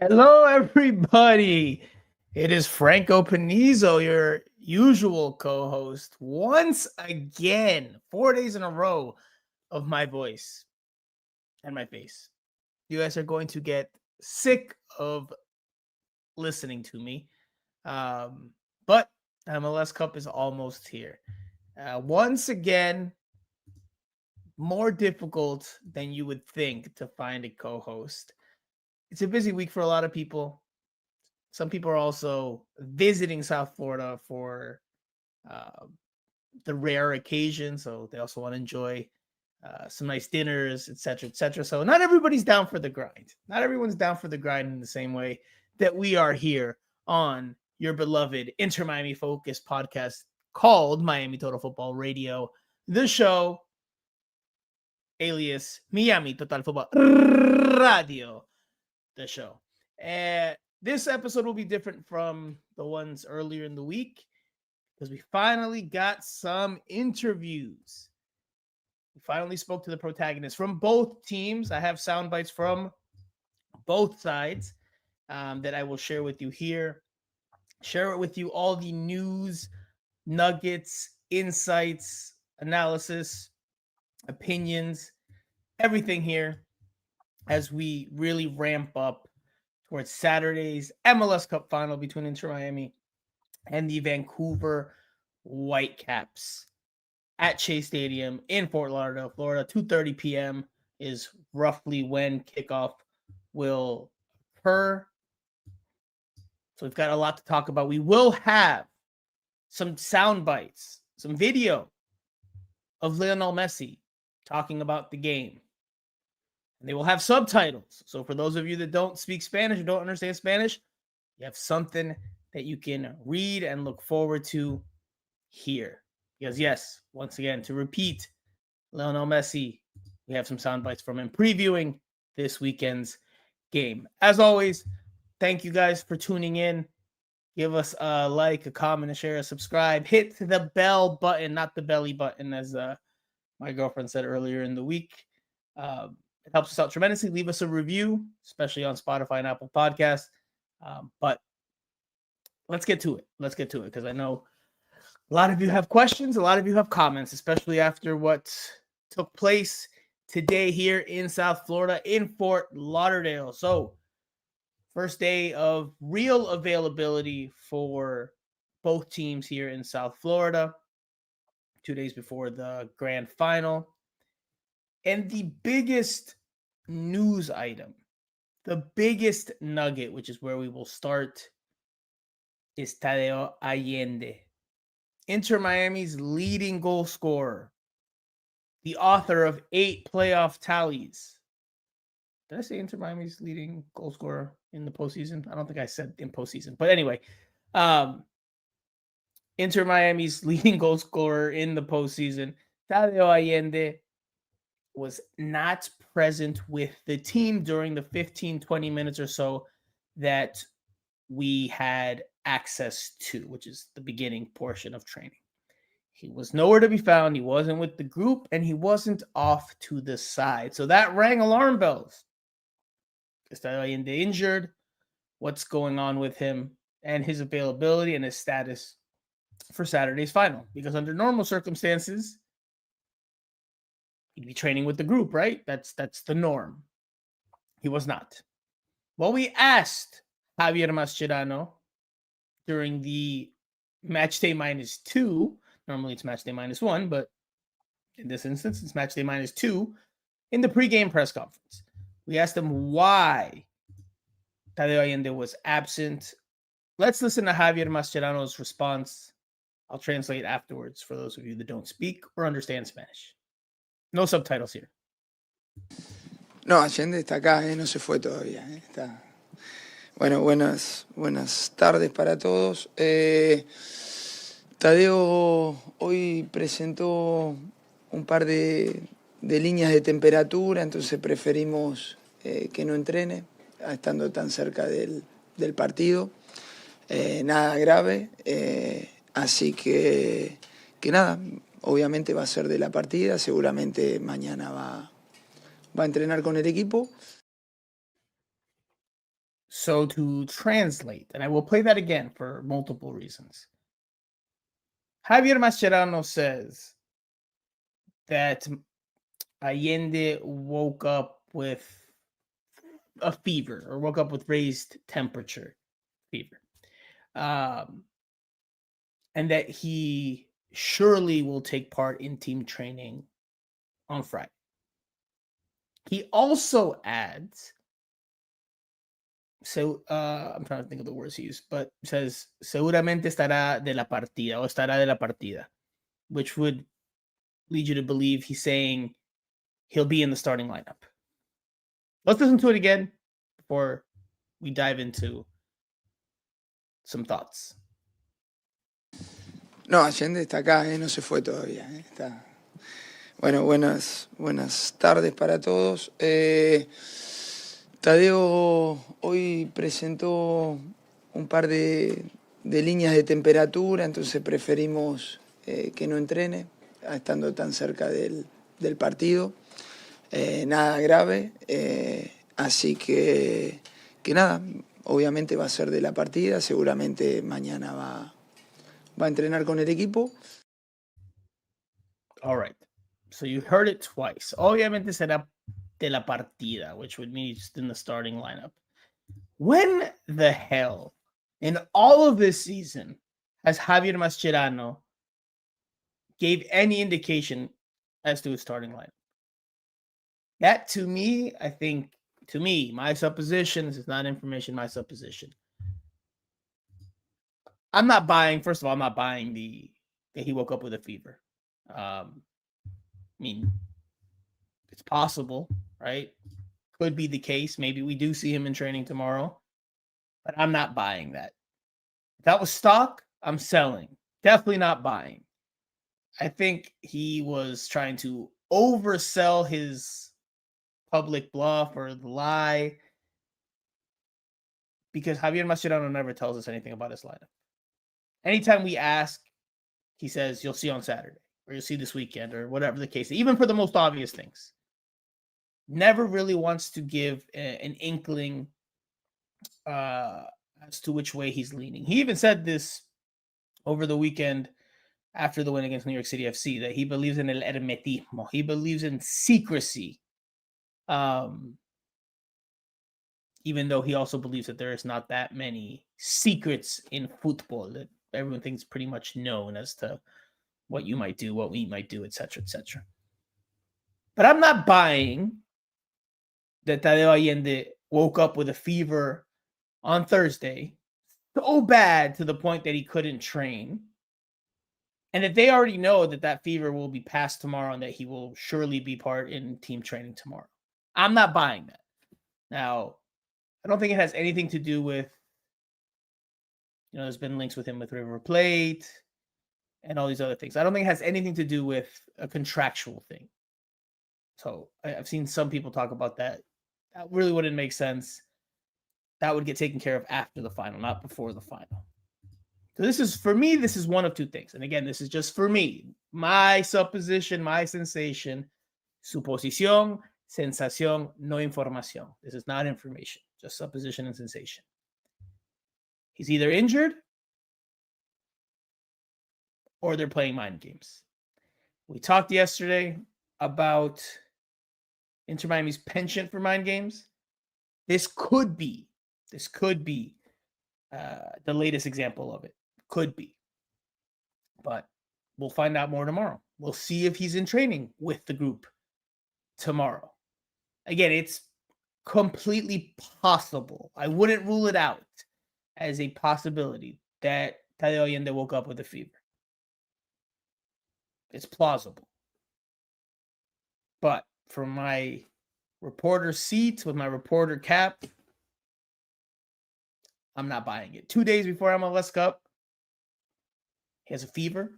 Hello, everybody. It is Franco Panizo, your usual co-host, once again, 4 days in a row of my voice and my face. You guys are going to get sick of listening to me. But MLS Cup is almost here. Once again, more difficult than you would think to find a co-host. It's a busy week for a lot of people. Some people are also visiting South Florida for uh, the rare occasion, so they also want to enjoy some nice dinners, etc., etc. So not everybody's down for the grind. Not everyone's down for the grind in the same way that we are here on your beloved Inter Miami Focus podcast called Miami Total Football Radio, the show, alias Miami Total Football Radio, the show. And this episode will be different from the ones earlier in the week because we finally got some interviews. We finally spoke to the protagonists from both teams. I have sound bites from both sides that I will share with you here. Share it with you all the news, nuggets, insights, analysis, opinions, everything here as we really ramp up towards Saturday's MLS Cup final between Inter Miami and the Vancouver Whitecaps at Chase Stadium in Fort Lauderdale, Florida. 2:30 p.m. is roughly when kickoff will occur. So we've got a lot to talk about. We will have some sound bites, some video of Lionel Messi talking about the game. And they will have subtitles. So for those of you that don't speak Spanish or don't understand Spanish, you have something that you can read and look forward to here. Because yes, once again, to repeat, Lionel Messi, we have some sound bites from him previewing this weekend's game. As always, thank you guys for tuning in. Give us a like, a comment, a share, a subscribe. Hit the bell button, not the belly button, as my girlfriend said earlier in the week. It helps us out tremendously. Leave us a review, especially on Spotify and Apple Podcasts. But let's get to it. Because I know a lot of you have questions. A lot of you have comments, especially after what took place today here in South Florida in Fort Lauderdale. So first day of real availability for both teams here in South Florida, 2 days before the grand final. And the biggest news item, the biggest nugget, which is where we will start, is Tadeo Allende, Inter Miami's leading goal scorer, the author of 8 playoff tallies. Did I say Inter Miami's leading goal scorer in the postseason? I don't think I said in postseason. But anyway, Inter Miami's leading goal scorer in the postseason, Tadeo Allende, was not present with the team during the 15, 20 minutes or so that we had access to, which is the beginning portion of training. He was nowhere to be found. He wasn't with the group, and he wasn't off to the side. So that rang alarm bells. Is Tadeo Allende injured? What's going on with him and his availability and his status for Saturday's final? Because under normal circumstances, he'd be training with the group, right? That's the norm. He was not. Well, we asked Javier Mascherano during the match day -2. Normally it's match day -1, but in this instance, it's match day -2 in the pregame press conference. We asked him why Tadeo Allende was absent. Let's listen to Javier Mascherano's response. I'll translate afterwards for those of you that don't speak or understand Spanish. No subtitles here. No, Allende está acá, no se fue todavía. Está. Bueno, buenas tardes para todos. Tadeo hoy presentó un par de líneas de temperatura, entonces preferimos que no entrene, estando tan cerca del partido. Nada grave, así que nada, obviamente va a ser de la partida, seguramente mañana va a entrenar con el equipo. So to translate, and I will play that again for multiple reasons. Javier Mascherano says that Allende woke up with a fever or woke up with raised temperature fever. And that he surely will take part in team training on Friday. He also adds, so I'm trying to think of the words he used, but says, seguramente estará de la partida o estará de la partida, which would lead you to believe he's saying he'll be in the starting lineup. Let's listen to it again before we dive into some thoughts. No, Allende está acá, no se fue todavía. Está. Bueno, buenas tardes para todos. Tadeo hoy presentó un par de líneas de temperatura, entonces preferimos que no entrene, estando tan cerca del partido. Nada grave, así que nada, obviamente va a ser de la partida, seguramente mañana va a entrenar con el equipo. All right. So you heard it twice. Obviamente será de la partida, which would mean he's in the starting lineup. When the hell in all of this season has Javier Mascherano gave any indication as to his starting lineup? That to me, I think, my supposition, this is not information, my supposition. I'm not buying, first of all, I'm not buying that he woke up with a fever. I mean, it's possible, right? Could be the case. Maybe we do see him in training tomorrow, but I'm not buying that. If that was stock, I'm selling. Definitely not buying. I think he was trying to oversell his public bluff or the lie because Javier Mascherano never tells us anything about his lineup. Anytime we ask, he says, you'll see on Saturday or you'll see this weekend or whatever the case, even for the most obvious things. Never really wants to give an inkling as to which way he's leaning. He even said this over the weekend after the win against New York City FC that he believes in el hermetismo. He believes in secrecy. Even though he also believes that there is not that many secrets in football, that everyone thinks pretty much known as to what you might do, what we might do, etc., etc. But I'm not buying that Tadeo Allende woke up with a fever on Thursday so bad to the point that he couldn't train, and that they already know that that fever will be passed tomorrow and that he will surely be part in team training tomorrow. I'm not buying that. Now, I don't think it has anything to do with, there's been links with him with River Plate and all these other things. I don't think it has anything to do with a contractual thing. So I've seen some people talk about that. That really wouldn't make sense. That would get taken care of after the final, not before the final. So this is, for me, this is one of two things. And again, this is just for me. My supposition, my sensation, suposición, sensación, no información. This is not information, just supposition and sensation. He's either injured or they're playing mind games. We talked yesterday about Inter Miami's penchant for mind games. This could be the latest example of it. Could be. But we'll find out more tomorrow. We'll see if he's in training with the group tomorrow. Again, it's completely possible. I wouldn't rule it out as a possibility that Tadeo Allende woke up with a fever. It's plausible. But from my reporter seat with my reporter cap, I'm not buying it. 2 days before MLS Cup, he has a fever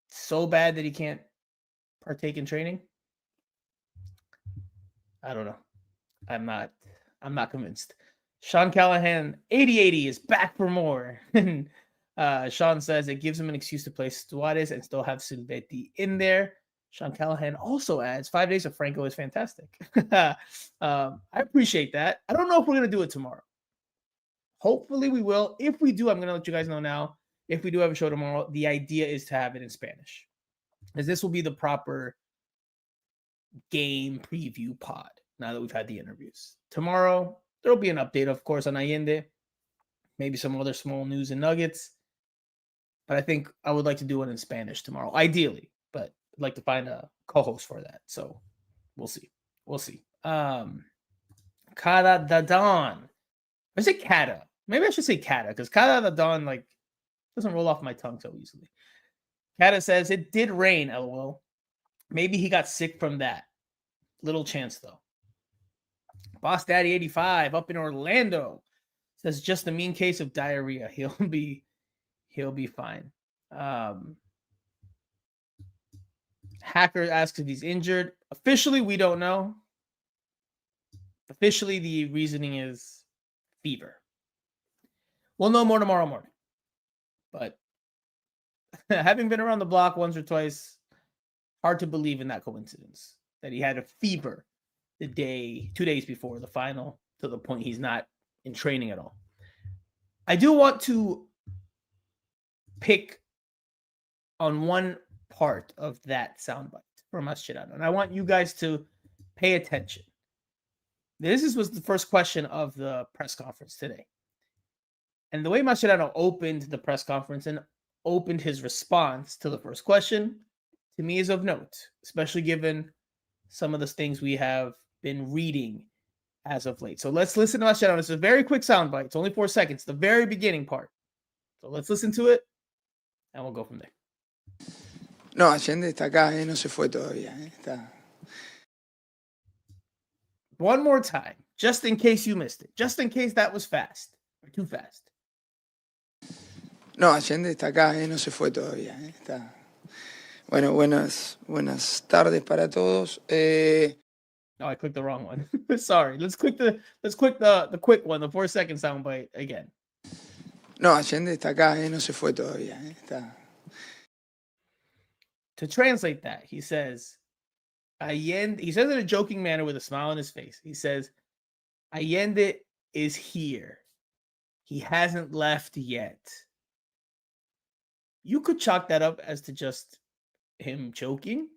so bad that he can't partake in training. I don't know. I'm not convinced. Sean Callahan, 8080 is back for more. Sean says it gives him an excuse to play Suarez and still have Silvetti in there. Sean Callahan also adds 5 days of Franco is fantastic. I appreciate that. I don't know if we're going to do it tomorrow. Hopefully we will. If we do, I'm going to let you guys know now. If we do have a show tomorrow, the idea is to have it in Spanish, as this will be the proper game preview pod now that we've had the interviews. Tomorrow, there'll be an update, of course, on Allende, maybe some other small news and nuggets. But I think I would like to do it in Spanish tomorrow, ideally. But I'd like to find a co-host for that. So we'll see. We'll see. Kada da Don. I say Kada. Maybe I should say Kada, because Kada da Don like doesn't roll off my tongue so easily. Kada says it did rain, LOL. Maybe he got sick from that. Little chance though. Boss Daddy 85 up in Orlando says just a mean case of diarrhea. He'll be fine. Hacker asks if he's injured. Officially, we don't know. Officially, the reasoning is fever. We'll know more tomorrow morning. But having been around the block once or twice, hard to believe in that coincidence that he had a fever 2 days before the final, to the point he's not in training at all. I do want to pick on one part of that soundbite from Mascherano, and I want you guys to pay attention. This was the first question of the press conference today. And the way Mascherano opened the press conference and opened his response to the first question, to me, is of note, especially given some of the things we have been reading as of late. So let's listen to Mascherano. It's a very quick soundbite. It's only 4 seconds, the very beginning part. So let's listen to it, and we'll go from there. No, Allende está acá, no se fue todavía. Está. One more time, just in case you missed it. Just in case that was fast or too fast. No, Allende está acá, no se fue todavía. Está. Bueno, buenas tardes para todos. No, I clicked the wrong one. Sorry. Let's click the quick one, the 4-second soundbite again. No, Allende está acá, no se fue todavía. Está. To translate that, he says, Allende, he says in a joking manner with a smile on his face. He says, Allende is here. He hasn't left yet. You could chalk that up as to just him joking.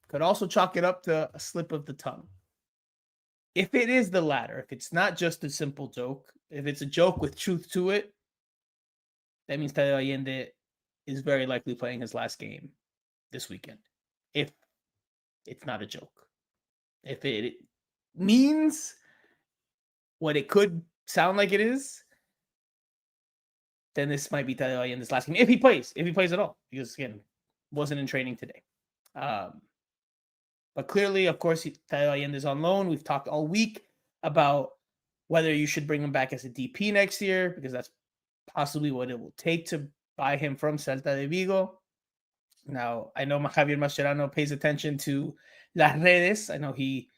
Could also chalk it up to a slip of the tongue. If it is the latter, if it's not just a simple joke, if it's a joke with truth to it, that means Tadeo Allende is very likely playing his last game this weekend. If it's not a joke. If it means what it could sound like it is, then this might be Tadeo Allende's last game. If he plays at all. Because, again, wasn't in training today. But clearly, of course, Tadeo Allende is on loan. We've talked all week about whether you should bring him back as a DP next year, because that's possibly what it will take to buy him from Celta de Vigo. Now, I know Javier Mascherano pays attention to las redes. I know he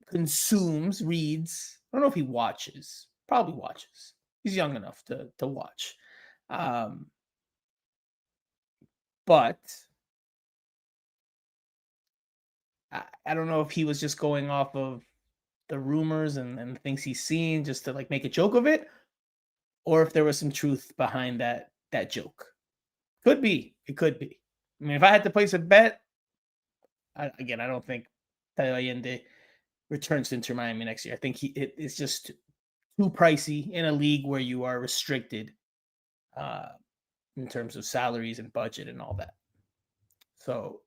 consumes, reads. I don't know if he watches. Probably watches. He's young enough to watch. But I don't know if he was just going off of the rumors and things he's seen just to like make a joke of it, or if there was some truth behind that joke. Could be. It could be. I mean, if I had to place a bet, I don't think Tadeo Allende returns to Inter Miami next year. I think it's just too pricey in a league where you are restricted in terms of salaries and budget and all that. So,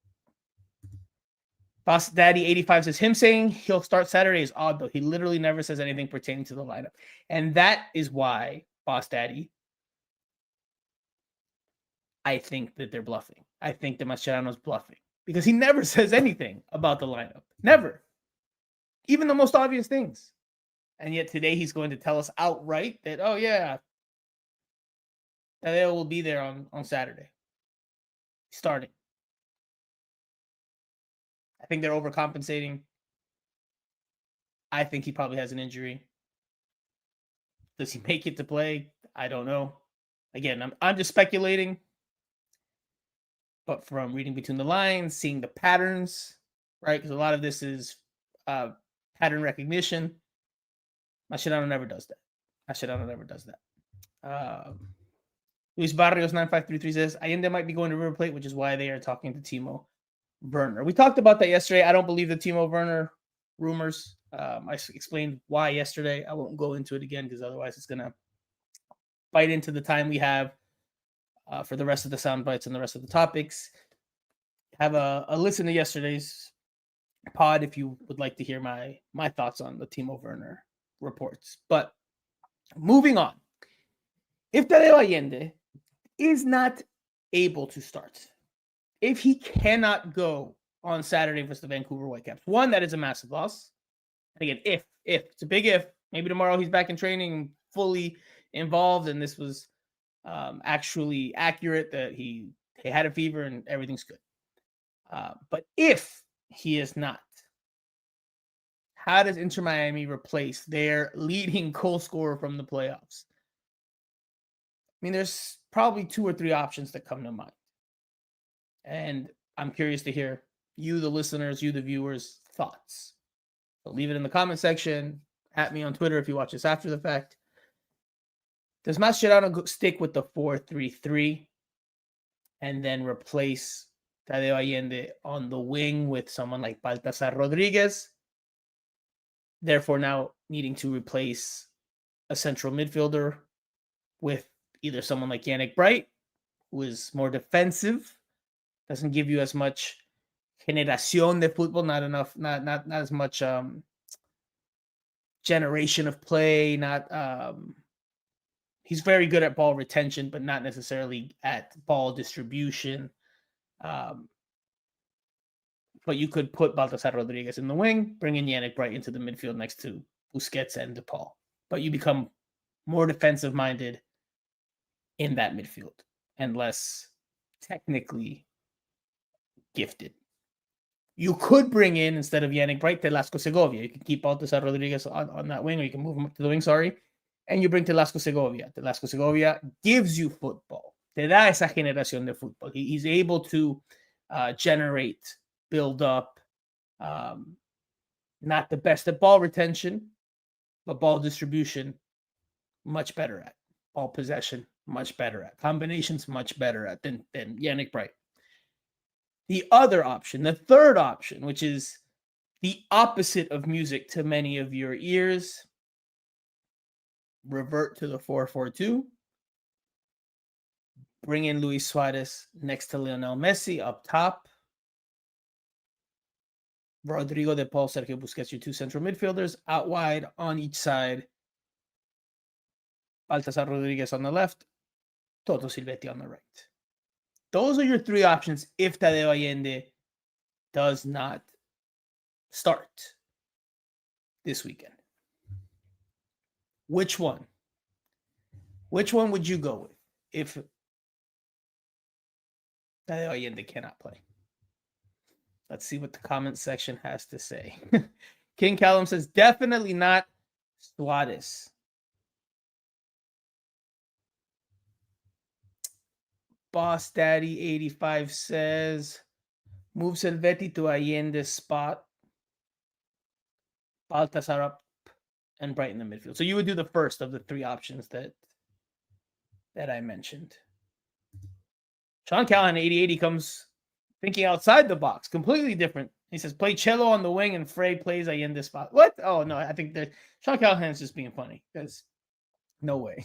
Boss Daddy 85 says, him saying he'll start Saturday is odd, though. He literally never says anything pertaining to the lineup. And that is why, Boss Daddy, I think that they're bluffing. I think that Mascherano's bluffing. Because he never says anything about the lineup. Never. Even the most obvious things. And yet today he's going to tell us outright that, oh yeah, Tadeo will be there on Saturday. Starting. I think they're overcompensating. I think he probably has an injury. Does he make it to play? I don't know. Again, I'm just speculating. But from reading between the lines, seeing the patterns, right? Because a lot of this is pattern recognition. Mascherano never does that. Mascherano never does that. Luis Barrios 9533 says Allende might be going to River Plate, which is why they are talking to Timo Werner. We talked about that yesterday. I don't believe the Timo Werner rumors. I explained why yesterday. I won't go into it again because otherwise it's going to bite into the time we have for the rest of the sound bites and the rest of the topics. Have a listen to yesterday's pod if you would like to hear my thoughts on the Timo Werner reports. But moving on, if Tadeo Allende is not able to start, if he cannot go on Saturday versus the Vancouver Whitecaps, one, that is a massive loss. And again, if it's a big if, maybe tomorrow he's back in training, fully involved, and this was actually accurate that he had a fever and everything's good. But if he is not, how does Inter Miami replace their leading goal scorer from the playoffs? I mean, there's probably 2 or 3 options that come to mind. And I'm curious to hear you, the listeners, you, the viewers' thoughts. So leave it in the comment section. At me on Twitter if you watch this after the fact. Does Mascherano stick with the 4-3-3 and then replace Tadeo Allende on the wing with someone like Baltasar Rodriguez? Therefore, now needing to replace a central midfielder with either someone like Yannick Bright, who is more defensive, doesn't give you as much generación de fútbol, not as much generation of play, he's very good at ball retention, but not necessarily at ball distribution. But you could put Baltasar Rodriguez in the wing, bring in Yannick Bright into the midfield next to Busquets and DePaul. But you become more defensive-minded in that midfield and less technically gifted. You could bring in, instead of Yannick Bright, Telasco Segovia. You can keep Baltasar Rodriguez on that wing, or you can move him up to the wing, and you bring Telasco Segovia. Telasco Segovia gives you football. Te da esa generación de fútbol. He's able to generate, build up. Not the best at ball retention, but ball distribution, much better at. Ball possession, much better at. Combinations, much better at than Yannick Bright. The other option, the third option, which is the opposite of music to many of your ears, revert to the 4-4-2. Bring in Luis Suarez next to Lionel Messi up top. Rodrigo de Paul, Sergio Busquets, your 2 central midfielders. Out wide on each side. Baltasar Rodriguez on the left. Toto Silvetti on the right. Those are your 3 options if Tadeo Allende does not start this weekend. Which one? Which one would you go with if Tadeo Allende cannot play? Let's see what the comment section has to say. King Callum says, definitely not Suarez. Boss Daddy 85 says, move Silvetti to Allende's spot. Baltasar up and Bright in the midfield. So you would do the first of the 3 options that I mentioned. Sean Callahan 8080 comes thinking outside the box, completely different. He says, play Cello on the wing and Frey plays Allende's spot. What? Oh, no, I think that Sean Callahan's just being funny because no way.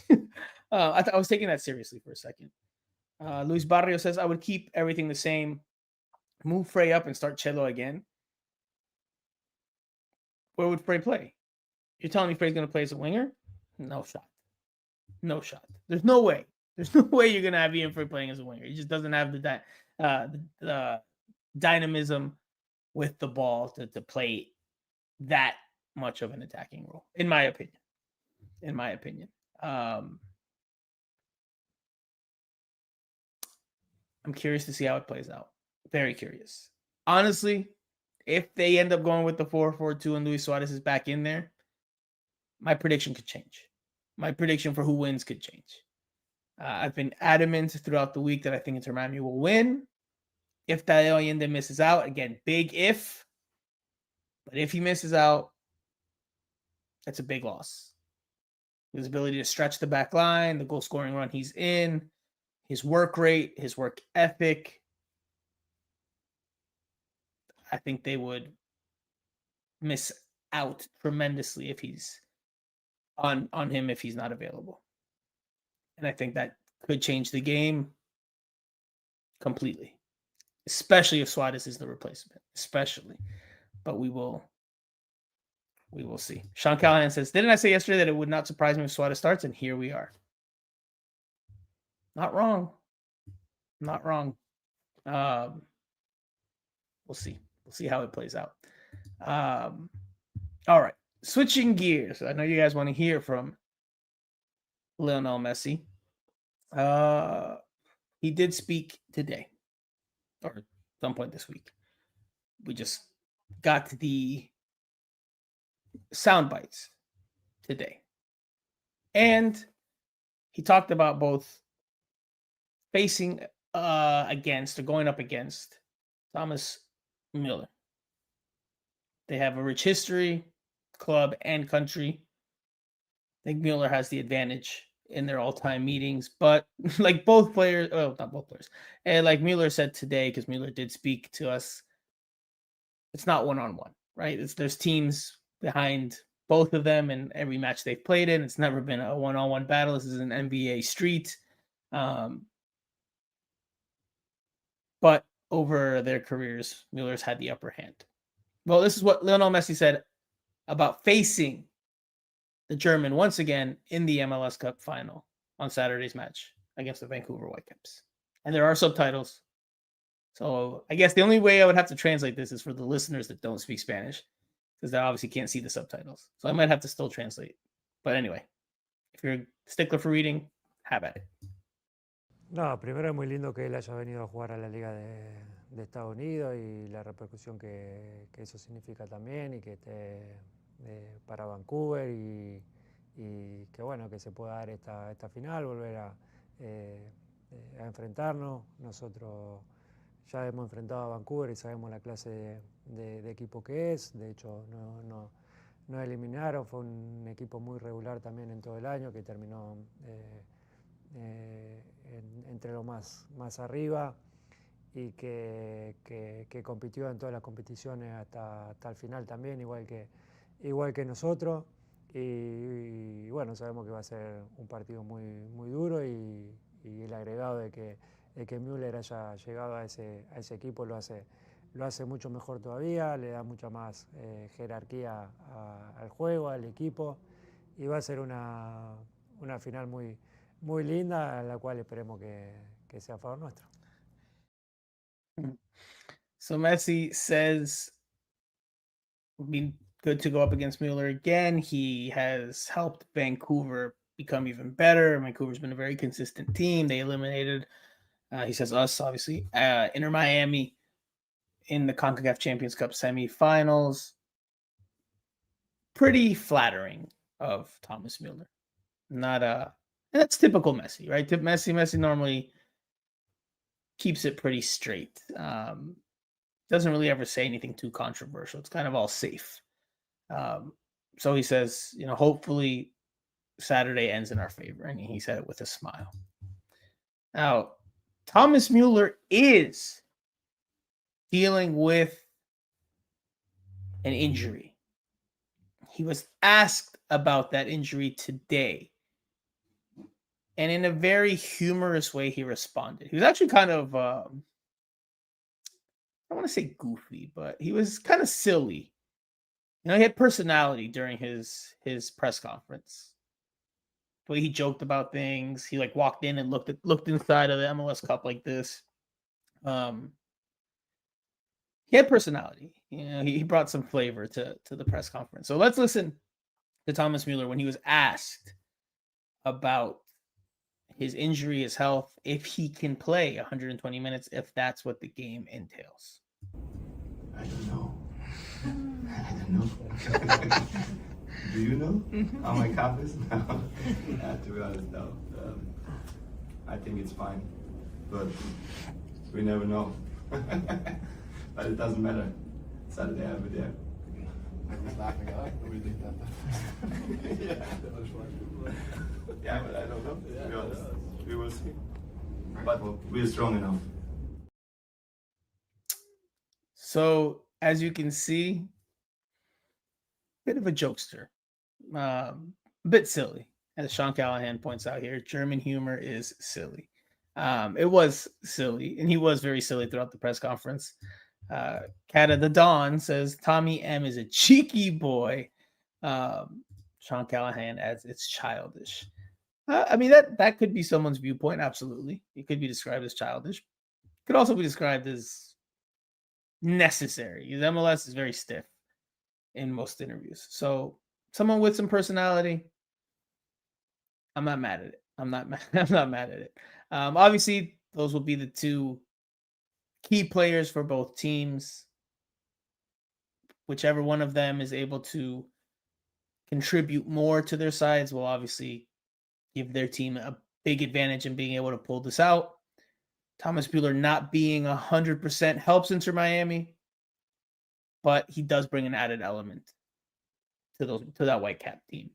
I was taking that seriously for a second. Luis Barrio says, I would keep everything the same. Move Frey up and start Cello again. Where would Frey play? You're telling me Frey's going to play as a winger? No shot. No shot. There's no way. There's no way you're going to have Ian Frey playing as a winger. He just doesn't have the dynamism with the ball to play that much of an attacking role, in my opinion. I'm curious to see how it plays out. Very curious. Honestly, if they end up going with the 4-4-2 and Luis Suarez is back in there, my prediction could change. My prediction for who wins could change. I've been adamant throughout the week that I think Inter Miami will win. If Tadeo Allende misses out, again, big if. But if he misses out, that's a big loss. his ability to stretch the back line, the goal scoring run he's in, his work rate, his work ethic. I think they would miss out tremendously if he's on him if he's not available. And I think that could change the game completely, especially if Suarez is the replacement, especially. But we will see. Sean Callahan says, didn't I say yesterday that it would not surprise me if Suarez starts? And here we are. Not wrong. Not wrong. We'll see. We'll see how it plays out. All right. Switching gears. I know you guys want to hear from Lionel Messi. He did speak today, or some point this week. We just got the sound bites today. And he talked about both facing against or going up against Thomas Müller. They have a rich history, club and country. I think Müller has the advantage in their all-time meetings, but like both players, not both players, and like Müller said today, because Müller did speak to us, it's not one-on-one, right? There's teams behind both of them in every match they've played in. It's never been a one-on-one battle. This is an NBA street. But over their careers, Müller's had the upper hand. Well, this is what Lionel Messi said about facing the German once again in the MLS Cup final on Saturday's match against the Vancouver Whitecaps. And there are subtitles. So I guess the only way I would have to translate this is for the listeners that don't speak Spanish, because they obviously can't see the subtitles. So I might have to still translate. But anyway, if you're a stickler for reading, have at it. No, primero es muy lindo que él haya venido a jugar a la Liga de Estados Unidos y la repercusión que eso significa también y que esté para Vancouver y que bueno, que se pueda dar esta final, volver a enfrentarnos. Nosotros ya hemos enfrentado a Vancouver y sabemos la clase de equipo que es. De hecho, no eliminaron, fue un equipo muy regular también en todo el año que terminó entre lo más arriba y que compitió en todas las competiciones hasta el final también, igual que nosotros. Y bueno, sabemos que va a ser un partido muy duro y el agregado de que Müller haya llegado a ese equipo lo hace mucho mejor todavía, le da mucha más jerarquía al juego, al equipo, y va a ser una final muy linda, en la cual esperemos que sea a favor nuestro. So Messi says it'd be good to go up against Müller again. He has helped Vancouver become even better. Vancouver's been a very consistent team. They eliminated, he says us, obviously, Inter Miami in the CONCACAF Champions Cup semifinals. Pretty flattering of Thomas Müller. That's typical Messi, right? Messi normally keeps it pretty straight. Doesn't really ever say anything too controversial. It's kind of all safe. So he says, hopefully Saturday ends in our favor. And he said it with a smile. Now, Thomas Müller is dealing with an injury. He was asked about that injury today. And in a very humorous way, he responded. He was actually kind of, I don't want to say goofy, but he was kind of silly. He had personality during his press conference. The way he joked about things. He walked in and looked inside of the MLS Cup like this. He had personality. He brought some flavor to the press conference. So let's listen to Thomas Müller when he was asked about his injury, his health, if he can play 120 minutes, if that's what the game entails. I don't know. Do you know? Am I confident? No. To be honest, no. I think it's fine, but we never know. But it doesn't matter. Saturday I'll be there. And he's laughing at us. We think that. Yeah, but I don't know. To be honest, we will see. But we're strong enough. So, as you can see, bit of a jokester, a bit silly, as Sean Callahan points out here. German humor is silly. It was silly, and he was very silly throughout the press conference. Kata the Dawn says Tommy M is a cheeky boy. Sean Callahan adds it's childish. I mean that could be someone's viewpoint. Absolutely, it could be described as childish. Could also be described as necessary. His MLS is very stiff in most interviews. So someone with some personality, I'm not mad at it. I'm not mad at it. Obviously, those will be the two key players for both teams. Whichever one of them is able to contribute more to their sides will obviously give their team a big advantage in being able to pull this out. Thomas Müller not being 100% helps Inter Miami, but he does bring an added element to that Whitecap team.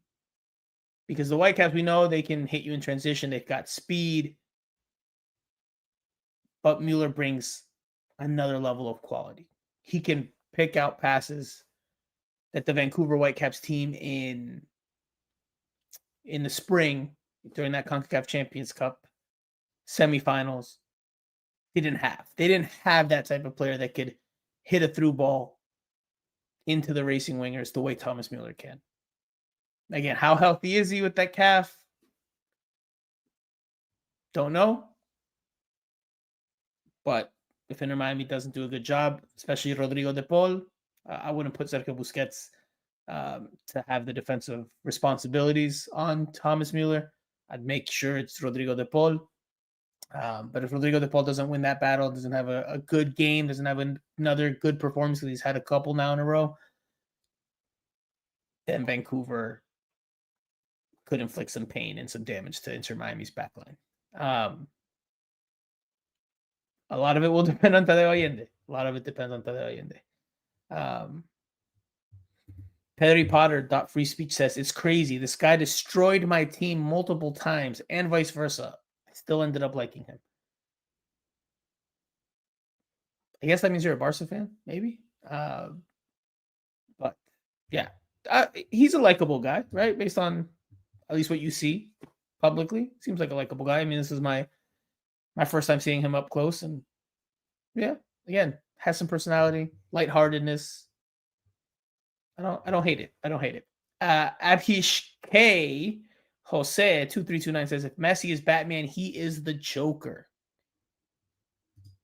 Because the Whitecaps, we know they can hit you in transition. They've got speed, but Müller brings another level of quality. He can pick out passes that the Vancouver Whitecaps team in the spring during that CONCACAF Champions Cup semifinals didn't have. They didn't have that type of player that could hit a through ball into the racing wingers the way Thomas Müller can. Again, how healthy is he with that calf? Don't know. But if Inter Miami doesn't do a good job, especially Rodrigo de Paul, I wouldn't put Sergio Busquets to have the defensive responsibilities on Thomas Müller. I'd make sure it's Rodrigo de Paul. But if Rodrigo de Paul doesn't win that battle, doesn't have a good game, doesn't have another good performance, because he's had a couple now in a row, then Vancouver could inflict some pain and some damage to Inter Miami's backline. A lot of it will depend on Tadeo Allende. A lot of it depends on Tadeo Allende. Perry Potter Free Speech says, it's crazy. This guy destroyed my team multiple times and vice versa. I still ended up liking him. I guess that means you're a Barca fan, maybe. But yeah, he's a likable guy, right? Based on at least what you see publicly. Seems like a likable guy. I mean, this is my first time seeing him up close. And yeah, again, has some personality, lightheartedness. I don't hate it. I don't hate it. Abhish K. Jose 2329 says, if Messi is Batman, he is the Joker.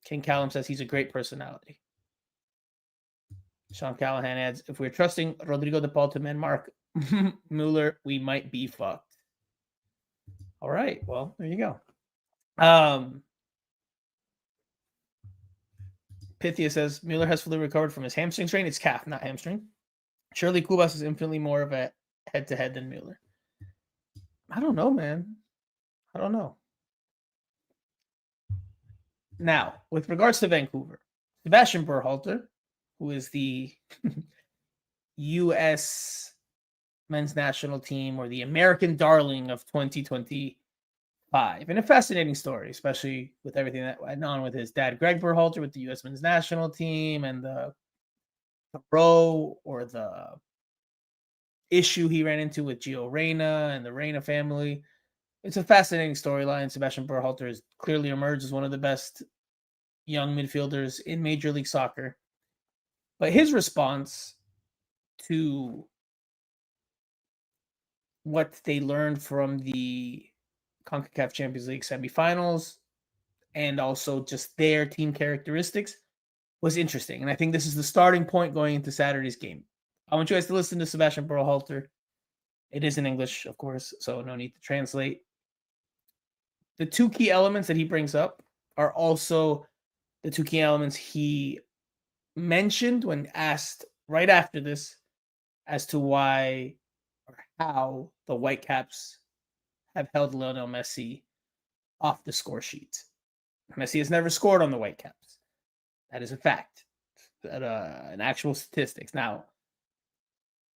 King Callum says he's a great personality. Sean Callahan adds, if we're trusting Rodrigo de Paul to man mark Müller, we might be fucked. All right. Well, there you go. Pythia says, Müller has fully recovered from his hamstring strain. It's calf, not hamstring. Surely Kubas is infinitely more of a head-to-head than Müller. I don't know, man. I don't know. Now, with regards to Vancouver, Sebastian Berhalter, who is the U.S. men's national team, or the American darling of 2025. And a fascinating story, especially with everything that went on with his dad, Greg Berhalter, with the U.S. men's national team, and the row or the issue he ran into with Gio Reyna and the Reyna family. It's a fascinating storyline. Sebastian Berhalter has clearly emerged as one of the best young midfielders in Major League Soccer. But his response to what they learned from the CONCACAF Champions League semifinals and also just their team characteristics was interesting. And I think this is the starting point going into Saturday's game. I want you guys to listen to Sebastian Berhalter. It is in English, of course, so no need to translate. The two key elements that he brings up are also the two key elements he mentioned when asked right after this as to why or how the Whitecaps have held Lionel Messi off the score sheet. Messi has never scored on the Whitecaps. That is a fact. That an actual statistics. Now,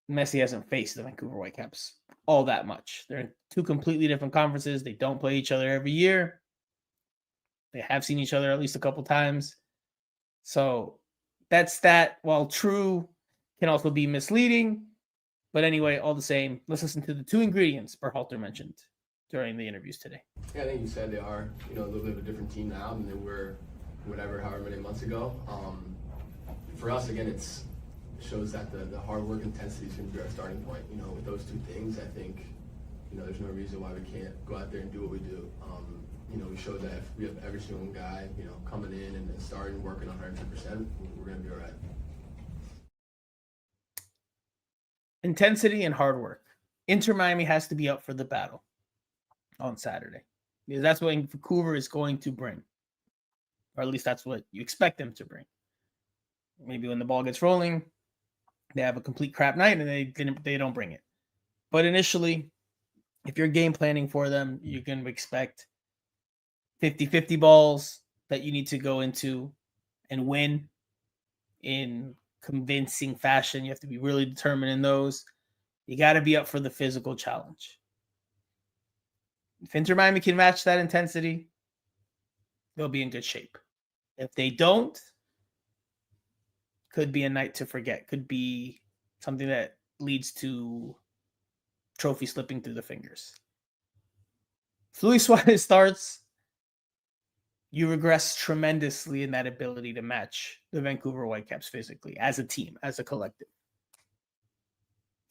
Messi hasn't faced the Vancouver Whitecaps all that much. They're in two completely different conferences. They don't play each other every year. They have seen each other at least a couple times. So that stat, while true, can also be misleading. But anyway, all the same, let's listen to the two ingredients Berhalter mentioned during the interviews today. Yeah, I think you said they are, a little bit of a different team now than they were however many months ago. For us, again, it shows that the hard work intensity is going to be our starting point. With those two things, I think, there's no reason why we can't go out there and do what we do. We showed that if we have every single guy, coming in and starting working 110%, we're going to be all right. Intensity and hard work. Inter Miami has to be up for the battle on Saturday, because that's what Vancouver is going to bring, or at least that's what you expect them to bring. Maybe when the ball gets rolling, they have a complete crap night and they don't bring it. But initially, if you're game planning for them, you're going to expect 50-50 balls that you need to go into and win in convincing fashion. You have to be really determined in those. You got to be up for the physical challenge. If Inter Miami can match that intensity, they'll be in good shape. If they don't, could be a night to forget. Could be something that leads to trophy slipping through the fingers. If Luis Suarez starts, you regress tremendously in that ability to match the Vancouver Whitecaps physically, as a team, as a collective.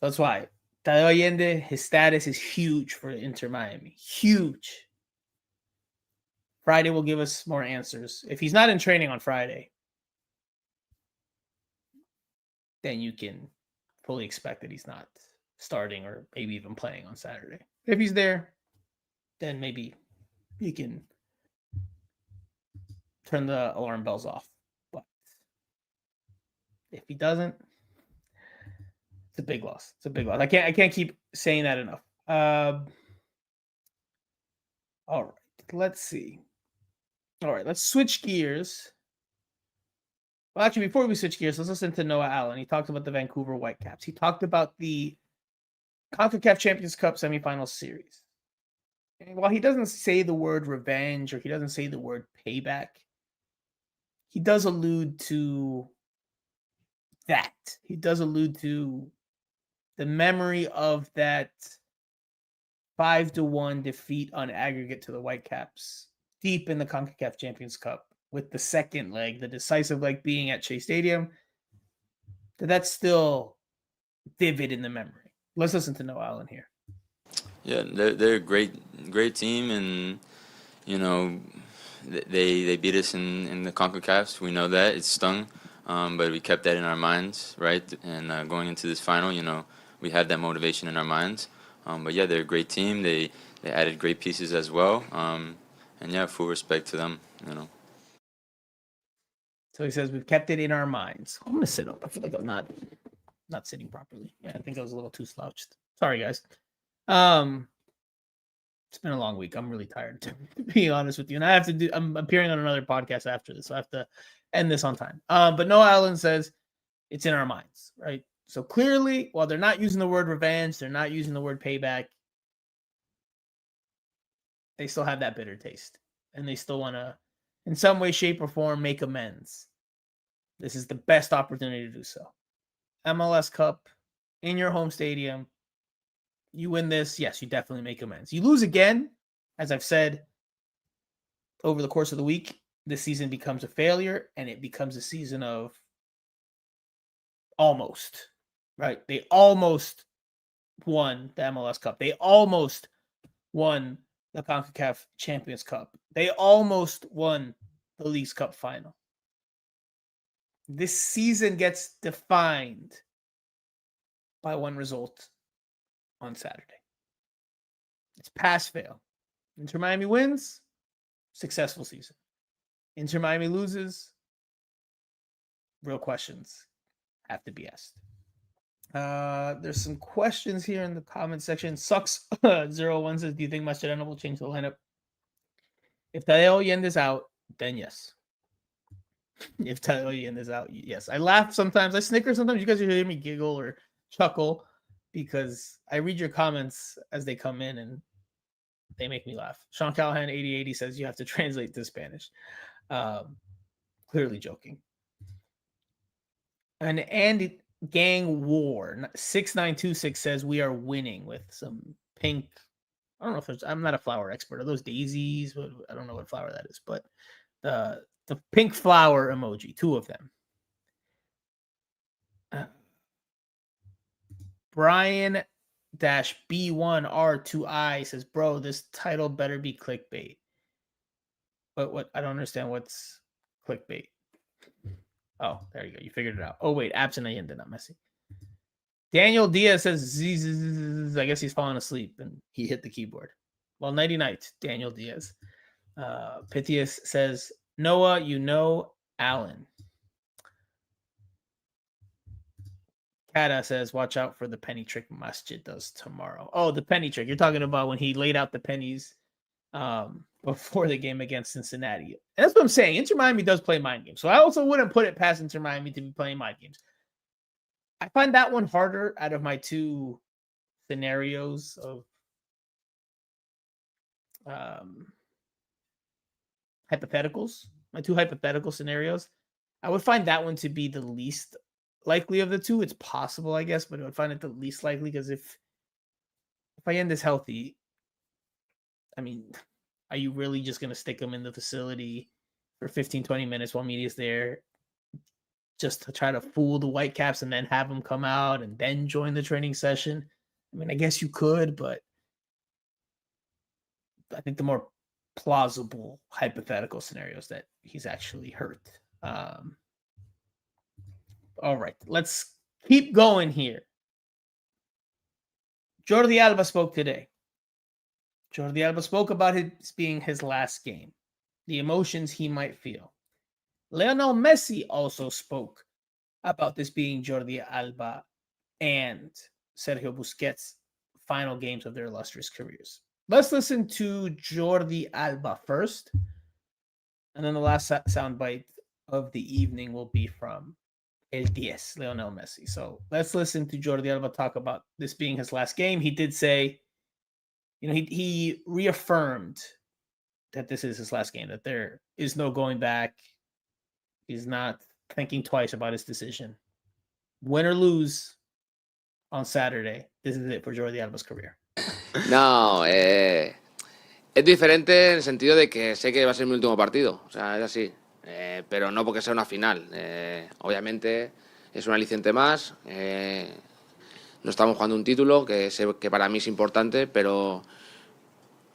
That's why Tadeo Allende, his status is huge for Inter Miami. Huge. Friday will give us more answers. If he's not in training on Friday, then you can fully expect that he's not starting or maybe even playing on Saturday. If he's there, then maybe you can turn the alarm bells off. But if he doesn't, it's a big loss. It's a big loss. I can't keep saying that enough. All right. Let's see. All right, let's switch gears. Well, actually, before we switch gears, let's listen to Noah Allen. He talked about the Vancouver Whitecaps. He talked about the CONCACAF Champions Cup semifinal series. And while he doesn't say the word revenge or he doesn't say the word payback, he does allude to that. He does allude to the memory of that 5-1 defeat on aggregate to the Whitecaps deep in the CONCACAF Champions Cup, with the second leg, the decisive leg, being at Shea Stadium. That's still vivid in the memory. Let's listen to Noah Allen here. Yeah, they're a great team, and they beat us in the CONCACAF. We know that it stung, but we kept that in our minds, right? And going into this final, we had that motivation in our minds. But yeah, they're a great team. They added great pieces as well. And yeah, full respect to them. So he says we've kept it in our minds. I'm gonna sit up. I feel like I'm not sitting properly. Yeah, I think I was a little too slouched. Sorry, guys. It's been a long week. I'm really tired, to be honest with you. And I'm appearing on another podcast after this, so I have to end this on time. But Noah Allen says it's in our minds, right? So clearly, while they're not using the word revenge, they're not using the word payback, they still have that bitter taste. And they still want to, in some way, shape, or form, make amends. This is the best opportunity to do so. MLS Cup in your home stadium. You win this, yes, you definitely make amends. You lose again, as I've said over the course of the week, this season becomes a failure, and it becomes a season of almost, right? They almost won the MLS Cup. They almost won the CONCACAF Champions Cup. They almost won the Leagues Cup final. This season gets defined by one result on Saturday. It's pass-fail. Inter Miami wins, successful season. Inter Miami loses, real questions have to be asked. There's some questions here in the comment section. Sucks01 says, do you think Mascherano will change the lineup? If Tadeo Allende is out, then yes. If Tadeo Allende is out, yes. I laugh sometimes. I snicker sometimes. You guys hear me giggle or chuckle because I read your comments as they come in and they make me laugh. Sean Callahan 8080 says you have to translate to Spanish. Clearly joking. And Gang War 6926 says we are winning with some pink. I don't know if I'm not a flower expert. Are those daisies? I don't know what flower that is, but the pink flower emoji, 2 of them. Brian B1R2I says, bro, this title better be clickbait. But what? I don't understand what's clickbait. Oh, there you go. You figured it out. Oh, wait. Absent Allende, not Messi. Daniel Diaz says, I guess he's falling asleep and he hit the keyboard. Well, nighty night, Daniel Diaz. Pythias says, Noah, you know Allen. Kata says, watch out for the penny trick Masjid does tomorrow. Oh, the penny trick. You're talking about when he laid out the pennies before the game against Cincinnati. And that's what I'm saying. Inter Miami does play mind games. So I also wouldn't put it past Inter Miami to be playing mind games. I find that one harder out of my 2 scenarios of hypotheticals. My 2 hypothetical scenarios. I would find that one to be the least likely of the 2. It's possible, I guess, but I would find it the least likely because if Allende is healthy, I mean, are you really just going to stick him in the facility for 15, 20 minutes while media's there just to try to fool the Whitecaps and then have them come out and then join the training session? I mean, I guess you could, but I think the more plausible hypothetical scenario is that he's actually hurt. All right, let's keep going here. Jordi Alba spoke today. Jordi Alba spoke about it being his last game, the emotions he might feel. Lionel Messi also spoke about this being Jordi Alba and Sergio Busquets' final games of their illustrious careers. Let's listen to Jordi Alba first, and then the last soundbite of the evening will be from El Diez, Lionel Messi. So let's listen to Jordi Alba talk about this being his last game. He did say, he reaffirmed that this is his last game, that there is no going back. He's not thinking twice about his decision. Win or lose on Saturday, this is it for Jordi Alba's career. No, es diferente en el sentido de que sé que va a ser mi último partido, o sea, es así, pero no porque sea una final. Obviamente es un aliciente más, no estamos jugando un título, que sé que para mí es importante, pero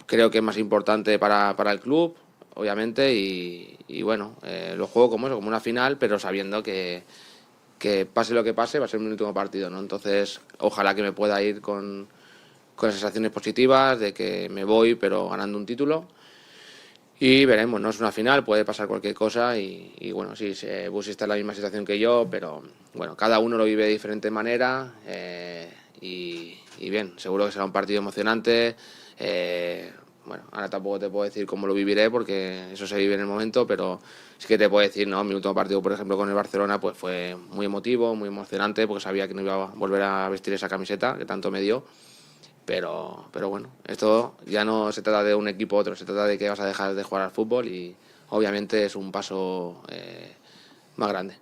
creo que es más importante para el club, obviamente, y bueno, lo juego como eso, como una final, pero sabiendo que pase lo que pase, va a ser mi último partido, ¿no? Entonces, ojalá que me pueda ir con sensaciones positivas de que me voy pero ganando un título y veremos, no es una final, puede pasar cualquier cosa y bueno, sí, Busi está en la misma situación que yo, pero bueno, cada uno lo vive de diferente manera y bien, seguro que será un partido emocionante. Bueno, ahora tampoco te puedo decir cómo lo viviré porque eso se vive en el momento, pero sí que te puedo decir, ¿no? Mi último partido, por ejemplo, con el Barcelona, pues fue muy emotivo, muy emocionante, porque sabía que no iba a volver a vestir esa camiseta que tanto me dio. Pero bueno, esto ya no se trata de un equipo u otro, se trata de que vas a dejar de jugar al fútbol y obviamente es un paso más grande.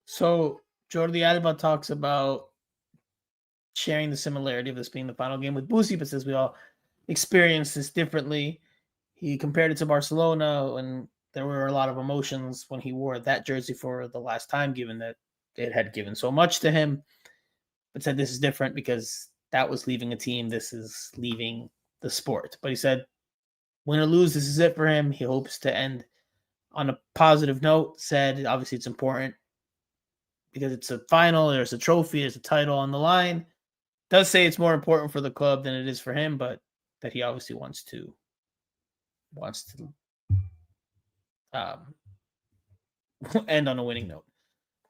So Jordi Alba talks about sharing the similarity of this being the final game with Busi, but says we all experience this differently. He compared it to Barcelona when there were a lot of emotions when he wore that jersey for the last time, given that it had given so much to him, but said this is different because that was leaving a team. This is leaving the sport. But he said, win or lose, this is it for him. He hopes to end on a positive note. Said, obviously, it's important because it's a final. There's a trophy. There's a title on the line. Does say it's more important for the club than it is for him, but that he obviously wants to end on a winning note.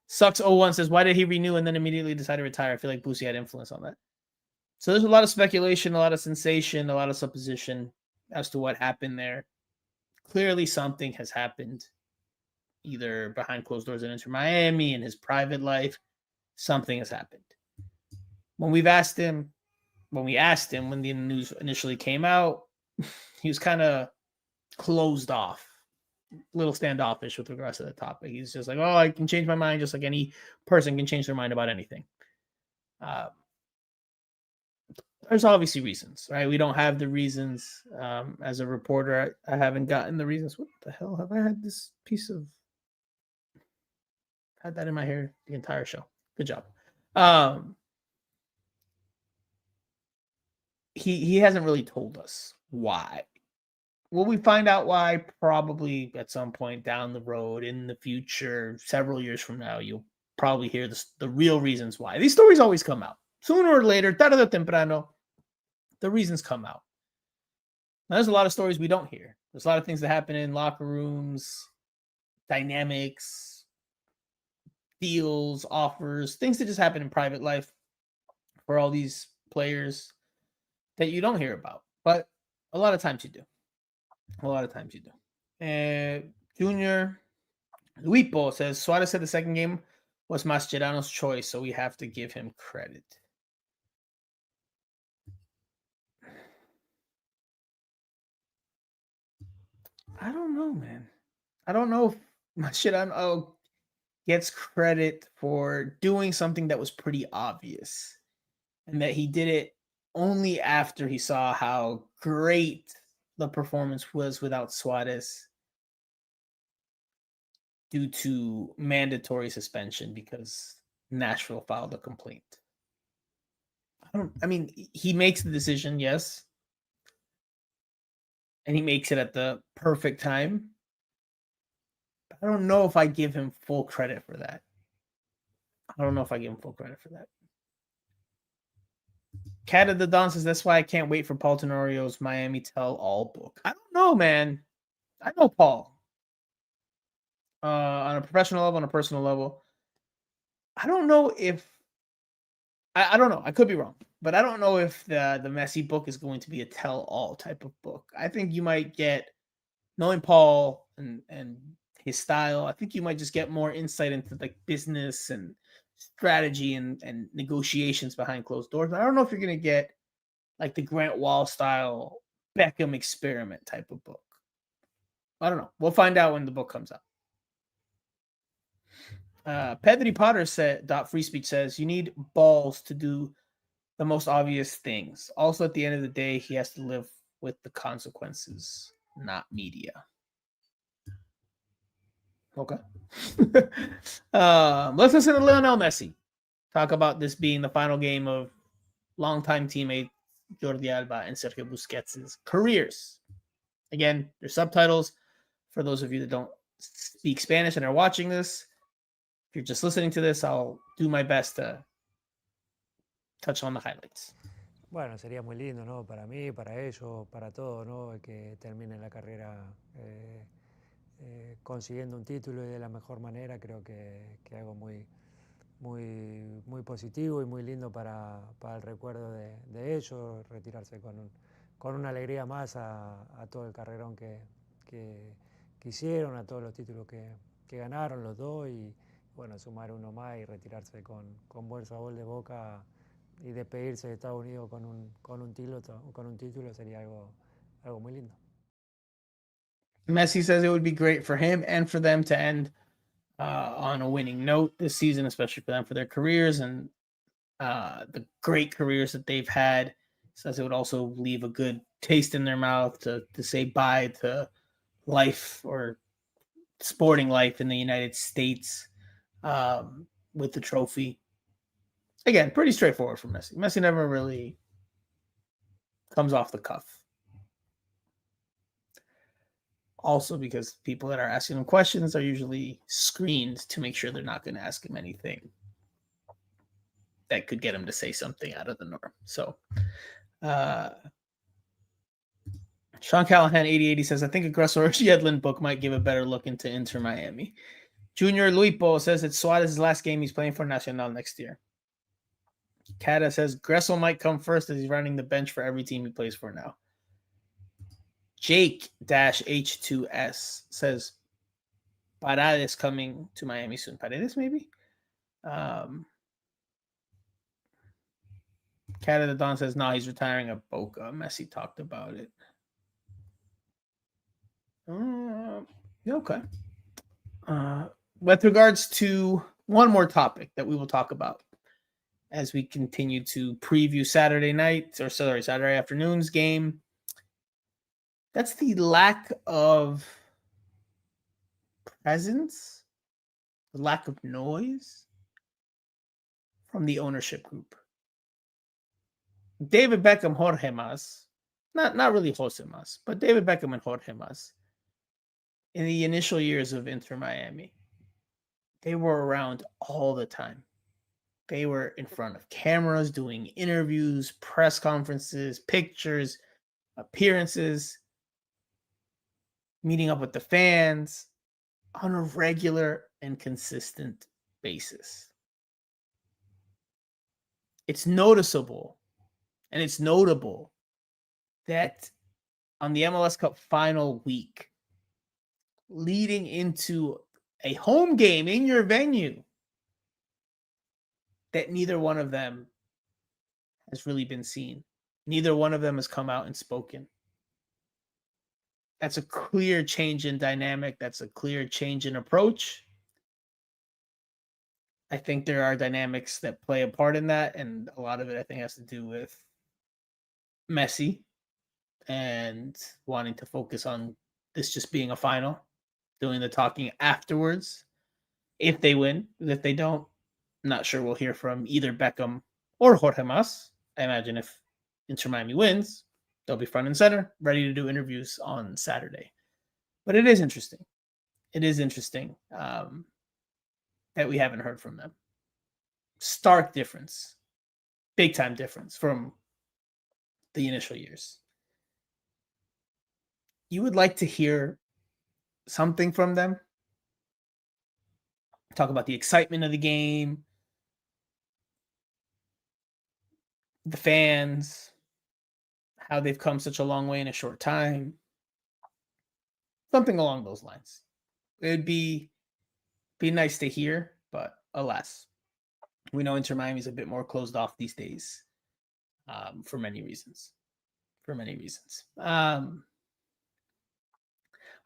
Sucks01 says, why did he renew and then immediately decide to retire? I feel like Busi had influence on that. So there's a lot of speculation, a lot of sensation, a lot of supposition as to what happened there. Clearly something has happened either behind closed doors in Inter Miami, in his private life. something has happened. When we asked him when the news initially came out, he was kind of closed off, a little standoffish with regards to the topic. He's just like, oh, I can change my mind just like any person can change their mind about anything. There's obviously reasons, right? We don't have the reasons. As a reporter, I haven't gotten the reasons. What the hell have I had this piece of? Had that in my hair the entire show. Good job. He hasn't really told us why. Will we find out why? Probably at some point down the road in the future, several years from now, you'll probably hear the real reasons why. These stories always come out. Sooner or later, tarde o temprano, the reasons come out. Now, there's a lot of stories we don't hear. There's a lot of things that happen in locker rooms, dynamics, deals, offers, things that just happen in private life for all these players that you don't hear about. But a lot of times you do. Junior Luipo says, Suarez said the second game was Mascherano's choice, so we have to give him credit. I don't know, man. I don't know if Mascherano gets credit for doing something that was pretty obvious and that he did it only after he saw how great the performance was without Suarez due to mandatory suspension because Nashville filed a complaint. He makes the decision, yes. And he makes it at the perfect time. But I don't know if I give him full credit for that. Cat of the Don says, that's why I can't wait for Paul Tenorio's Miami Tell All book. I don't know, man. I know Paul. On a professional level, on a personal level. I don't know if... I don't know. I could be wrong. But I don't know if the Messi book is going to be a tell-all type of book. I think you might get, knowing Paul and his style, I think you might just get more insight into like business and strategy and negotiations behind closed doors. I don't know if you're going to get like the Grant Wall style Beckham experiment type of book. I don't know. We'll find out when the book comes out. Pedri Potter said, Free Speech says, you need balls to do the most obvious things. Also, at the end of the day, he has to live with the consequences, not media. Okay. Let's listen to Lionel Messi talk about this being the final game of longtime teammate Jordi Alba and Sergio Busquets' careers. Again, there's subtitles for those of you that don't speak Spanish and are watching this. If you're just listening to this, I'll do my best to touch on the highlights. Bueno, sería muy lindo, ¿no? Para mí, para ellos, para todos, ¿no? Que termine la carrera consiguiendo un título y de la mejor manera. Creo que algo muy positivo y muy lindo para el recuerdo de ellos, retirarse con una alegría más a todo el carrerón que hicieron, a todos los títulos que ganaron los dos y bueno, sumar uno más y retirarse con buen sabor de boca y despedirse de Estados Unidos con un título sería algo muy lindo. Messi says it would be great for him and for them to end on a winning note this season, especially for them, for their careers and the great careers that they've had. Says it would also leave a good taste in their mouth to say bye to life or sporting life in the United States with the trophy. Again, pretty straightforward for Messi. Messi never really comes off the cuff. Also, because people that are asking him questions are usually screened to make sure they're not going to ask him anything that could get him to say something out of the norm. So, Sean Callahan, 8080 says, I think Aggressor Yedlin book might give a better look into Inter Miami. Junior Luipo says it's Suarez's last game he's playing for Nacional next year. Kata says Gressel might come first as he's running the bench for every team he plays for now. Jake-H2S says Paredes coming to Miami soon. Paredes, maybe? Canada Don says, no, he's retiring at Boca. Messi talked about it. Okay. With regards to one more topic that we will talk about as we continue to preview Saturday afternoon's game, that's the lack of presence, the lack of noise from the ownership group. David Beckham, Jorge Mas, not really Jose Mas, but David Beckham and Jorge Mas, in the initial years of Inter Miami, they were around all the time. They were in front of cameras, doing interviews, press conferences, pictures, appearances, meeting up with the fans on a regular and consistent basis. It's noticeable and it's notable that on the MLS Cup final week, leading into a home game in your venue, that neither one of them has really been seen. Neither one of them has come out and spoken. That's a clear change in dynamic. That's a clear change in approach. I think there are dynamics that play a part in that, and a lot of it, I think, has to do with Messi and wanting to focus on this just being a final, doing the talking afterwards. If they win, if they don't, not sure we'll hear from either Beckham or Jorge Mas. I imagine if Inter Miami wins, they'll be front and center, ready to do interviews on Saturday. But it is interesting. It is interesting that we haven't heard from them. Stark difference. Big time difference from the initial years. You would like to hear something from them? Talk about the excitement of the game, the fans, how they've come such a long way in a short time. Something along those lines. It would be nice to hear, but alas, we know Inter Miami is a bit more closed off these days for many reasons.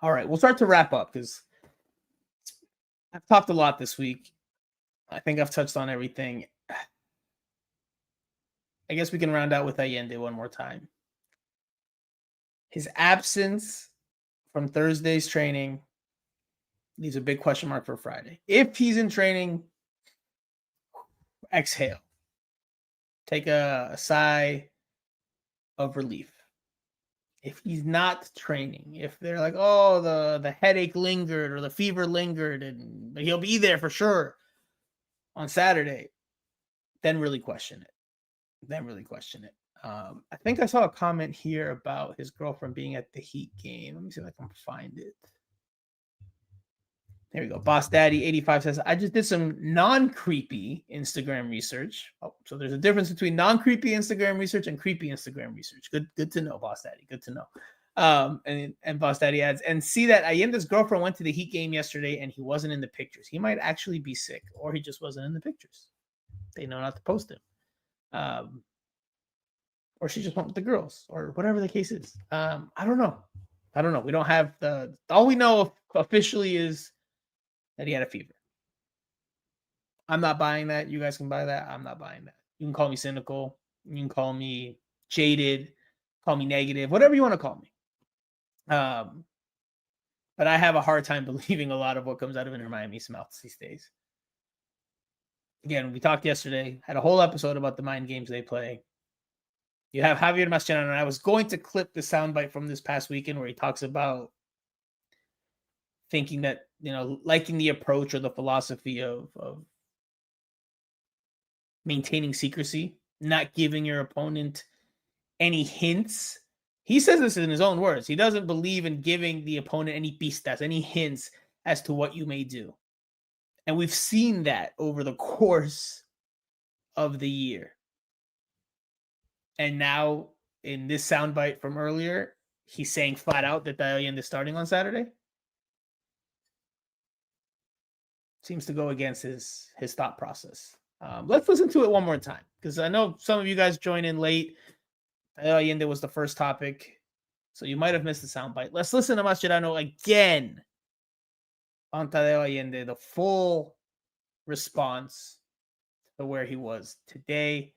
All right, we'll start to wrap up because I've talked a lot this week. I think I've touched on everything. I guess we can round out with Allende one more time. His absence from Thursday's training leaves a big question mark for Friday. If he's in training, exhale. Take a sigh of relief. If he's not training, if they're like, oh, the headache lingered or the fever lingered and he'll be there for sure on Saturday, then really question it. I think I saw a comment here about his girlfriend being at the Heat game. Let me see if I can find it. There we go. Boss Daddy 85 says, I just did some non-creepy Instagram research. Oh, so there's a difference between non-creepy Instagram research and creepy Instagram research. Good to know, Boss Daddy. Good to know. And Boss Daddy adds, and see that Allende's girlfriend went to the Heat game yesterday and he wasn't in the pictures. He might actually be sick, or he just wasn't in the pictures. They know not to post him. Or she just went with the girls, or whatever the case is. I don't know. We don't have all we know officially is that he had a fever. I'm not buying that. You guys can buy that. I'm not buying that. You can call me cynical. You can call me jaded. Call me negative. Whatever you want to call me. But I have a hard time believing a lot of what comes out of Inter Miami's mouth these days. Again, we talked yesterday. Had a whole episode about the mind games they play. You have Javier Mascherano, and I was going to clip the soundbite from this past weekend where he talks about thinking that, liking the approach or the philosophy of maintaining secrecy, not giving your opponent any hints. He says this in his own words. He doesn't believe in giving the opponent any pistas, any hints as to what you may do. And we've seen that over the course of the year. And now, in this soundbite from earlier, he's saying flat out that Tadeo Allende is starting on Saturday. Seems to go against his thought process. Let's listen to it one more time because I know some of you guys joined in late. Tadeo Allende was the first topic, so you might have missed the soundbite. Let's listen to Mascherano again on Tadeo Allende, the full response to where he was today.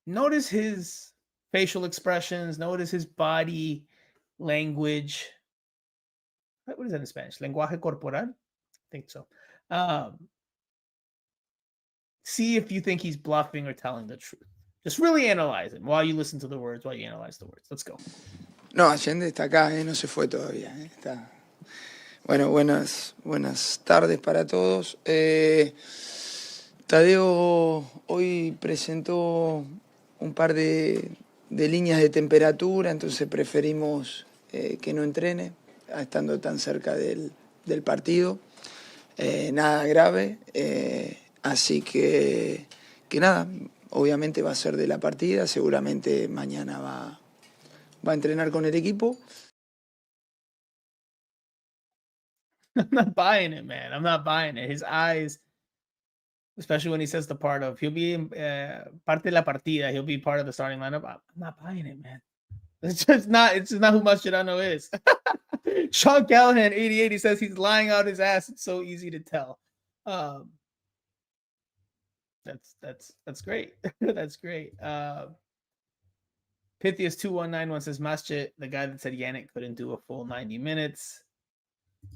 Notice his facial expressions, notice his body language. What is that in Spanish? Lenguaje corporal? I think so. See if you think he's bluffing or telling the truth. Just really analyze it while you listen to the words, while you analyze the words. Let's go. No, Allende está acá, no se fue todavía. Está. Bueno, buenas tardes para todos. Tadeo hoy presentó un par de líneas de temperatura, entonces preferimos que no entrene, estando tan cerca del partido. Nada grave, así que nada, obviamente va a ser de la partida, seguramente mañana va a entrenar con el equipo. I'm not buying it, man. I'm not buying it. His eyes, especially when he says the part of, he'll be parte de la partida, he'll be part of the starting lineup. I'm not buying it, man. It's just not who Mascherano is. Sean Callahan, 88, he says he's lying out his ass. It's so easy to tell. That's great. That's great. Pythias 2191 says Masche, the guy that said Yannick couldn't do a full 90 minutes.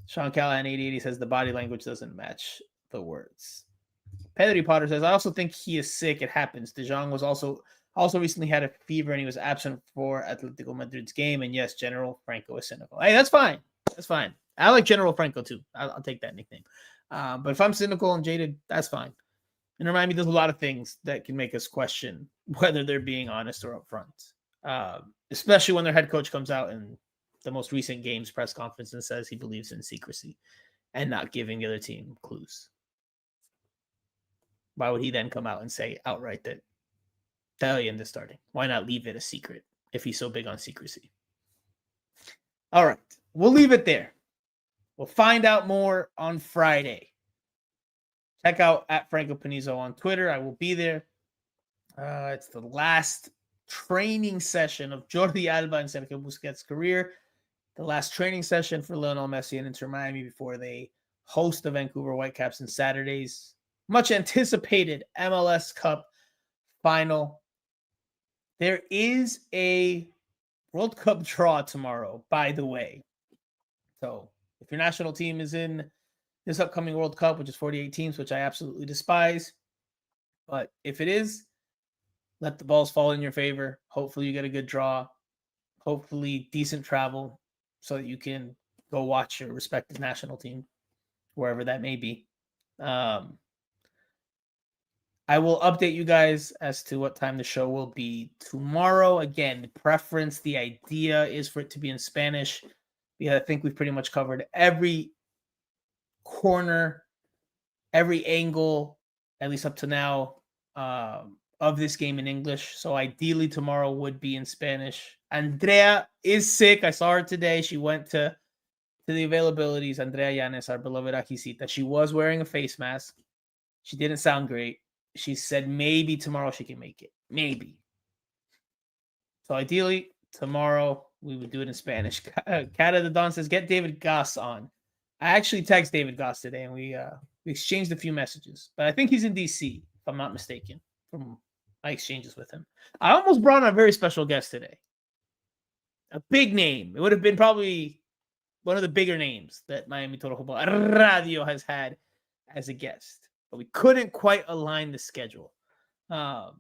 Sean Callahan, 88, says the body language doesn't match the words. Pedri Potter says, I also think he is sick. It happens. De Jong was also recently had a fever and he was absent for Atletico Madrid's game. And yes, General Franco is cynical. Hey, that's fine. That's fine. I like General Franco too. I'll take that nickname. But if I'm cynical and jaded, that's fine. And remind me, there's a lot of things that can make us question whether they're being honest or upfront. Especially when their head coach comes out in the most recent games press conference and says he believes in secrecy and not giving the other team clues. Why would he then come out and say outright that Tadeo Allende is starting? Why not leave it a secret if he's so big on secrecy? All right. We'll leave it there. We'll find out more on Friday. Check out at Franco Panizo on Twitter. I will be there. It's the last training session of Jordi Alba and Sergio Busquets' career. The last training session for Lionel Messi and Inter Miami before they host the Vancouver Whitecaps on Saturdays. Much anticipated MLS Cup final. There is a World Cup draw tomorrow, by the way. So if your national team is in this upcoming World Cup, which is 48 teams, which I absolutely despise, but if it is, let the balls fall in your favor. Hopefully you get a good draw. Hopefully decent travel so that you can go watch your respective national team, wherever that may be. I will update you guys as to what time the show will be tomorrow. Again, the preference, the idea is for it to be in Spanish. Yeah, I think we've pretty much covered every corner, every angle, at least up to now, of this game in English. So ideally tomorrow would be in Spanish. Andrea is sick. I saw her today. She went to the availabilities. Andrea Llanes, our beloved Akisita. She was wearing a face mask. She didn't sound great. She said maybe tomorrow she can make it. Maybe. So ideally tomorrow we would do it in Spanish. Cata the Don says, get David Goss on. I actually texted David Goss today and we exchanged a few messages. But I think he's in DC, if I'm not mistaken, from my exchanges with him. I almost brought on a very special guest today. A big name. It would have been probably one of the bigger names that Miami Total Football Radio has had as a guest. But we couldn't quite align the schedule. I'm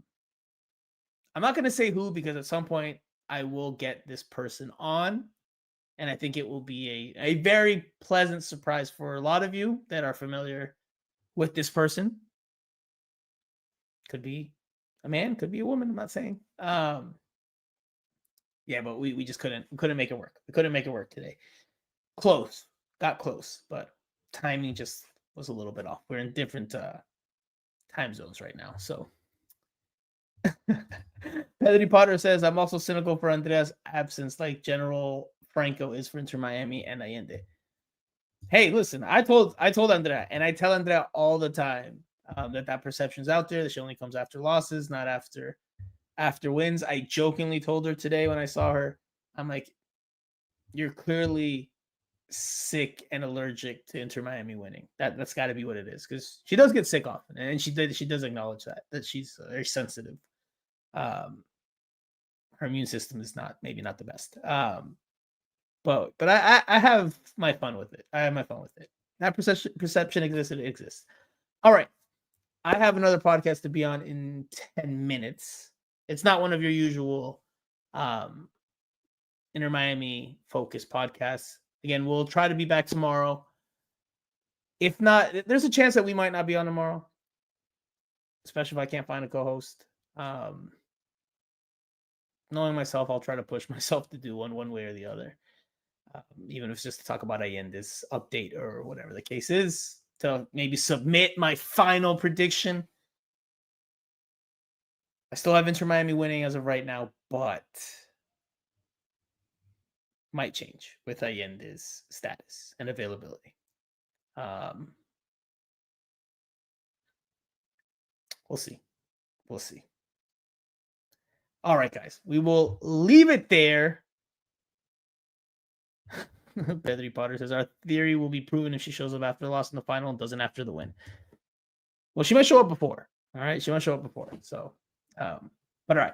not going to say who because at some point I will get this person on. And I think it will be a very pleasant surprise for a lot of you that are familiar with this person. Could be a man, could be a woman. I'm not saying. Yeah, but we just couldn't make it work. We couldn't make it work today. Got close, but timing just was a little bit off. We're in different time zones right now. So Pedri Potter says, I'm also cynical for Andrea's absence like General Franco is for Inter Miami and Allende. Hey, listen, I told Andrea, and I tell Andrea all the time, that perception's out there, that she only comes after losses, not after wins. I jokingly told her today when I saw her, I'm like, you're clearly sick and allergic to Inter Miami winning. That's got to be what it is, because she does get sick often, and she does acknowledge that she's very sensitive. Her immune system is maybe not the best. But I have my fun with it. I have my fun with it. That perception exists. It exists. All right. I have another podcast to be on in 10 minutes. It's not one of your usual Inter Miami focused podcasts. Again, we'll try to be back tomorrow. If not, there's a chance that we might not be on tomorrow, especially if I can't find a co-host. Knowing myself, I'll try to push myself to do one way or the other. Even if it's just to talk about Allende's update or whatever the case is, to maybe submit my final prediction. I still have Inter Miami winning as of right now, but might change with Allende's status and availability. We'll see. We'll see. All right, guys. We will leave it there. Pedri Potter says, our theory will be proven if she shows up after the loss in the final and doesn't after the win. Well, she might show up before. All right. She might show up before. So, but all right.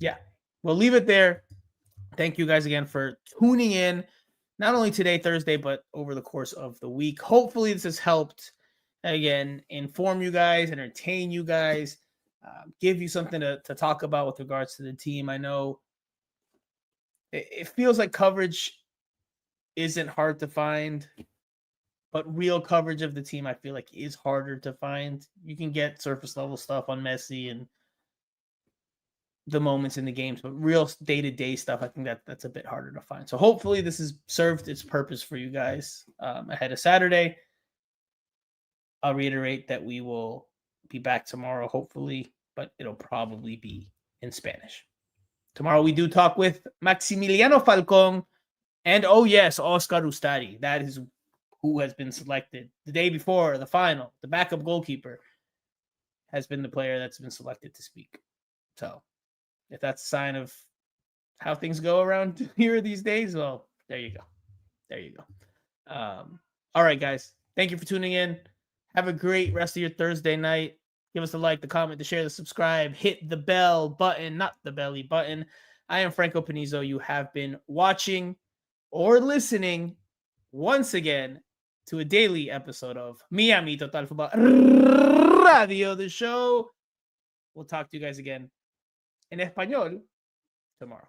Yeah. We'll leave it there. Thank you guys again for tuning in, not only today, Thursday, but over the course of the week. Hopefully this has helped, again, inform you guys, entertain you guys, give you something to talk about with regards to the team. I know it feels like coverage isn't hard to find, but real coverage of the team, I feel like, is harder to find. You can get surface level stuff on Messi and the moments in the games, but real day-to-day stuff, I think that's a bit harder to find. So hopefully this has served its purpose for you guys ahead of Saturday. I'll reiterate that we will be back tomorrow, hopefully, but it'll probably be in Spanish. Tomorrow we do talk with Maximiliano Falcón and, oh yes, Oscar Ustari. That is who has been selected the day before the final. The backup goalkeeper has been the player that's been selected to speak. So if that's a sign of how things go around here these days, well, there you go. There you go. All right, guys. Thank you for tuning in. Have a great rest of your Thursday night. Give us a like, the comment, the share, the subscribe. Hit the bell button, not the belly button. I am Franco Panizo. You have been watching or listening once again to a daily episode of Miami Total Football Radio, the show. We'll talk to you guys again in Español tomorrow.